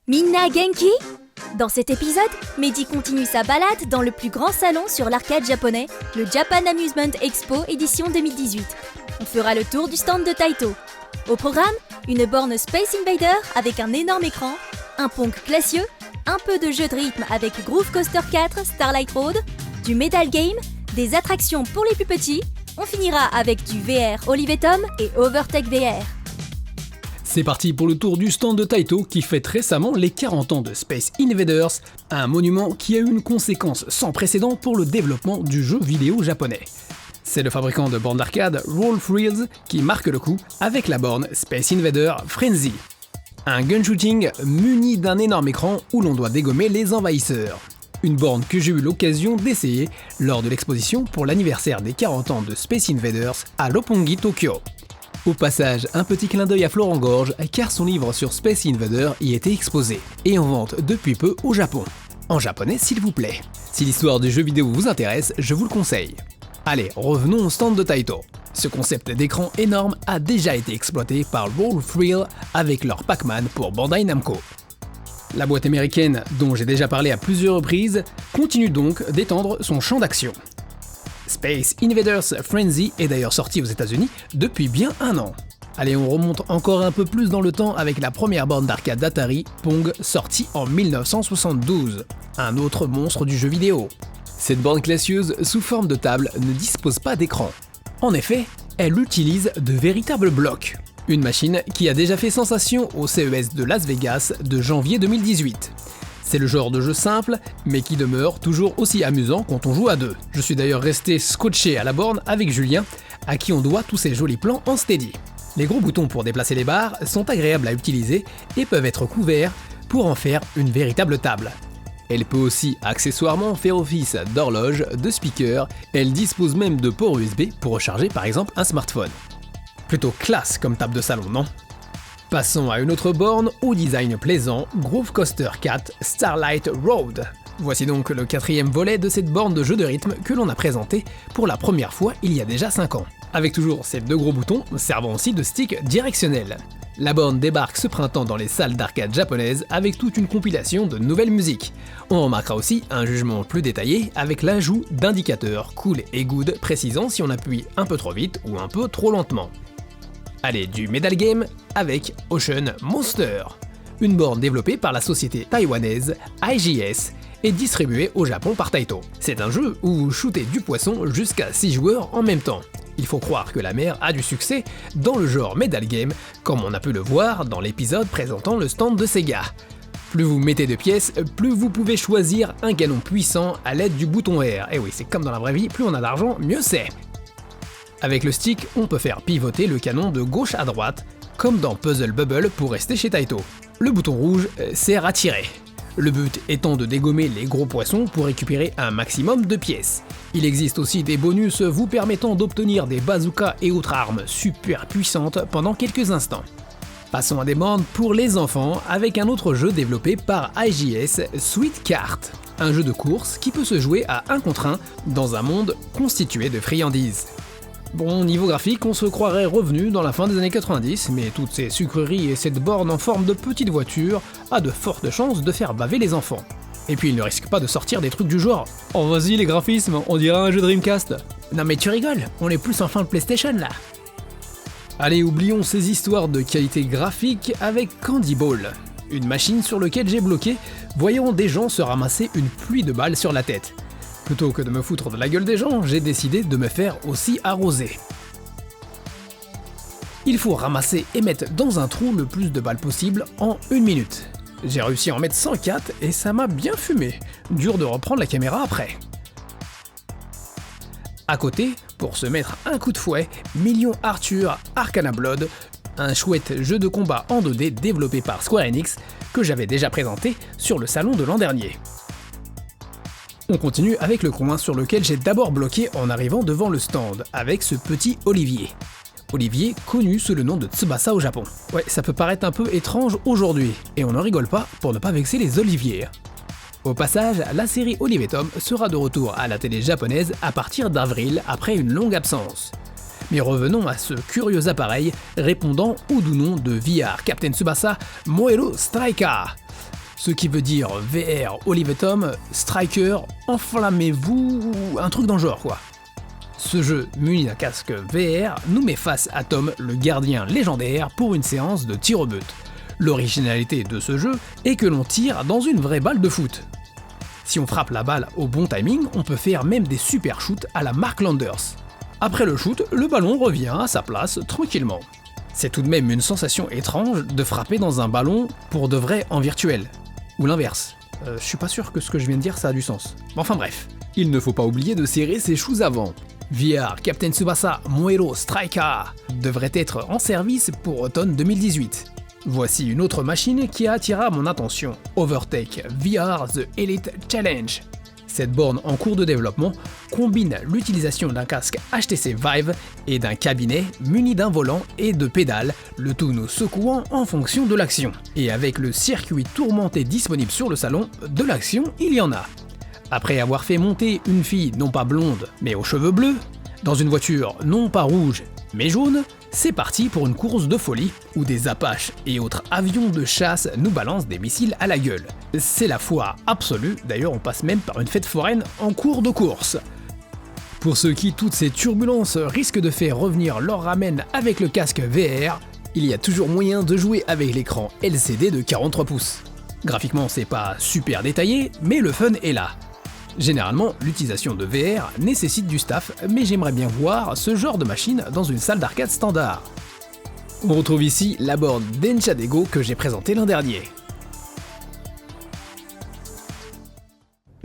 Minna Genki? Dans cet épisode, Mehdi continue sa balade dans le plus grand salon sur l'arcade japonais, le Japan Amusement Expo édition 2018. On fera le tour du stand de Taito. Au programme, une borne Space Invader avec un énorme écran, un Pong classieux, un peu de jeu de rythme avec Groove Coaster 4 Starlight Road, du Medal Game, des attractions pour les plus petits. On finira avec du VR Olivetum et Overtech VR. C'est parti pour le tour du stand de Taito qui fête récemment les 40 ans de Space Invaders, un monument qui a eu une conséquence sans précédent pour le développement du jeu vidéo japonais. C'est le fabricant de bornes d'arcade Roll Thrills qui marque le coup avec la borne Space Invader Frenzy. Un gun shooting muni d'un énorme écran où l'on doit dégommer les envahisseurs. Une borne que j'ai eu l'occasion d'essayer lors de l'exposition pour l'anniversaire des 40 ans de Space Invaders à Roppongi, Tokyo. Au passage, un petit clin d'œil à Florent Gorge car son livre sur Space Invader y était exposé et en vente depuis peu au Japon. En japonais s'il vous plaît. Si l'histoire du jeu vidéo vous intéresse, je vous le conseille. Allez, revenons au stand de Taito. Ce concept d'écran énorme a déjà été exploité par Roll Thrill avec leur Pac-Man pour Bandai Namco. La boîte américaine, dont j'ai déjà parlé à plusieurs reprises, continue donc d'étendre son champ d'action. Space Invaders Frenzy est d'ailleurs sorti aux États-Unis depuis bien un an. Allez, on remonte encore un peu plus dans le temps avec la première borne d'arcade d'Atari, Pong, sortie en 1972. Un autre monstre du jeu vidéo. Cette borne classieuse sous forme de table ne dispose pas d'écran. En effet, elle utilise de véritables blocs. Une machine qui a déjà fait sensation au CES de Las Vegas de janvier 2018. C'est le genre de jeu simple, mais qui demeure toujours aussi amusant quand on joue à deux. Je suis d'ailleurs resté scotché à la borne avec Julien, à qui on doit tous ces jolis plans en steady. Les gros boutons pour déplacer les barres sont agréables à utiliser et peuvent être couverts pour en faire une véritable table. Elle peut aussi accessoirement faire office d'horloge, de speaker, elle dispose même de ports USB pour recharger par exemple un smartphone. Plutôt classe comme table de salon, non ? Passons à une autre borne au design plaisant, Groove Coaster 4 Starlight Road. Voici donc le 4e volet de cette borne de jeu de rythme que l'on a présenté pour la première fois il y a déjà 5 ans. Avec toujours ces deux gros boutons servant aussi de stick directionnel. La borne débarque ce printemps dans les salles d'arcade japonaises avec toute une compilation de nouvelles musiques. On remarquera aussi un jugement plus détaillé avec l'ajout d'indicateurs cool et good précisant si on appuie un peu trop vite ou un peu trop lentement. Allez, du Medal Game avec Ocean Monster, une borne développée par la société taïwanaise IGS et distribuée au Japon par Taito. C'est un jeu où vous shootez du poisson jusqu'à 6 joueurs en même temps. Il faut croire que la mer a du succès dans le genre Medal Game, comme on a pu le voir dans l'épisode présentant le stand de Sega. Plus vous mettez de pièces, plus vous pouvez choisir un canon puissant à l'aide du bouton R. Et oui, c'est comme dans la vraie vie, plus on a d'argent, mieux c'est. Avec le stick, on peut faire pivoter le canon de gauche à droite, comme dans Puzzle Bubble pour rester chez Taito. Le bouton rouge sert à tirer. Le but étant de dégommer les gros poissons pour récupérer un maximum de pièces. Il existe aussi des bonus vous permettant d'obtenir des bazookas et autres armes super puissantes pendant quelques instants. Passons à des bornes pour les enfants avec un autre jeu développé par IGS, Sweet Cart. Un jeu de course qui peut se jouer à 1 contre 1 dans un monde constitué de friandises. Bon, niveau graphique, on se croirait revenu dans la fin des années 90, mais toutes ces sucreries et cette borne en forme de petite voiture a de fortes chances de faire baver les enfants. Et puis ils ne risquent pas de sortir des trucs du genre « Oh vas-y les graphismes, on dirait un jeu Dreamcast !» Non mais tu rigoles, on est plus en fin de PlayStation là. Allez, oublions ces histoires de qualité graphique avec Candy Ball, une machine sur laquelle j'ai bloqué, voyant des gens se ramasser une pluie de balles sur la tête. Plutôt que de me foutre de la gueule des gens, j'ai décidé de me faire aussi arroser. Il faut ramasser et mettre dans un trou le plus de balles possible en 1 minute. J'ai réussi à en mettre 104 et ça m'a bien fumé. Dur de reprendre la caméra après. À côté, pour se mettre un coup de fouet, Million Arthur Arcana Blood, un chouette jeu de combat en 2D développé par Square Enix que j'avais déjà présenté sur le salon de l'an dernier. On continue avec le coin sur lequel j'ai d'abord bloqué en arrivant devant le stand, avec ce petit Olivier. Olivier connu sous le nom de Tsubasa au Japon. Ouais, ça peut paraître un peu étrange aujourd'hui, et on n'en rigole pas pour ne pas vexer les Oliviers. Au passage, la série Olivetum sera de retour à la télé japonaise à partir d'avril après une longue absence. Mais revenons à ce curieux appareil répondant au doux nom de VR Captain Tsubasa Moero Striker. Ce qui veut dire VR Olive Tom, Striker, enflammez-vous, un truc dans le genre quoi. Ce jeu muni d'un casque VR nous met face à Tom, le gardien légendaire, pour une séance de tir au but. L'originalité de ce jeu est que l'on tire dans une vraie balle de foot. Si on frappe la balle au bon timing, on peut faire même des super shoots à la Mark Landers. Après le shoot, le ballon revient à sa place tranquillement. C'est tout de même une sensation étrange de frapper dans un ballon pour de vrai en virtuel. Ou l'inverse. Je suis pas sûr que ce que je viens de dire ça a du sens. Enfin bref. Il ne faut pas oublier de serrer ses choux avant. VR Captain Tsubasa Moero Striker devrait être en service pour automne 2018. Voici une autre machine qui attira mon attention. Overtake VR The Elite Challenge. Cette borne en cours de développement combine l'utilisation d'un casque HTC Vive et d'un cabinet muni d'un volant et de pédales, le tout nous secouant en fonction de l'action. Et avec le circuit tourmenté disponible sur le salon, de l'action il y en a. Après avoir fait monter une fille non pas blonde mais aux cheveux bleus, dans une voiture non pas rouge mais jaune, c'est parti pour une course de folie où des Apaches et autres avions de chasse nous balancent des missiles à la gueule. C'est la foire absolue, d'ailleurs on passe même par une fête foraine en cours de course. Pour ceux qui toutes ces turbulences risquent de faire revenir leur ramen avec le casque VR, il y a toujours moyen de jouer avec l'écran LCD de 43 pouces. Graphiquement c'est pas super détaillé, mais le fun est là. Généralement, l'utilisation de VR nécessite du staff, mais j'aimerais bien voir ce genre de machine dans une salle d'arcade standard. On retrouve ici la borne d'Enchadego que j'ai présentée l'an dernier.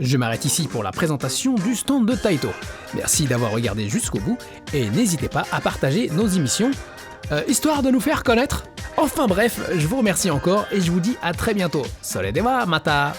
Je m'arrête ici pour la présentation du stand de Taito. Merci d'avoir regardé jusqu'au bout et n'hésitez pas à partager nos émissions, histoire de nous faire connaître. Enfin bref, je vous remercie encore et je vous dis à très bianto. Soledeva mata!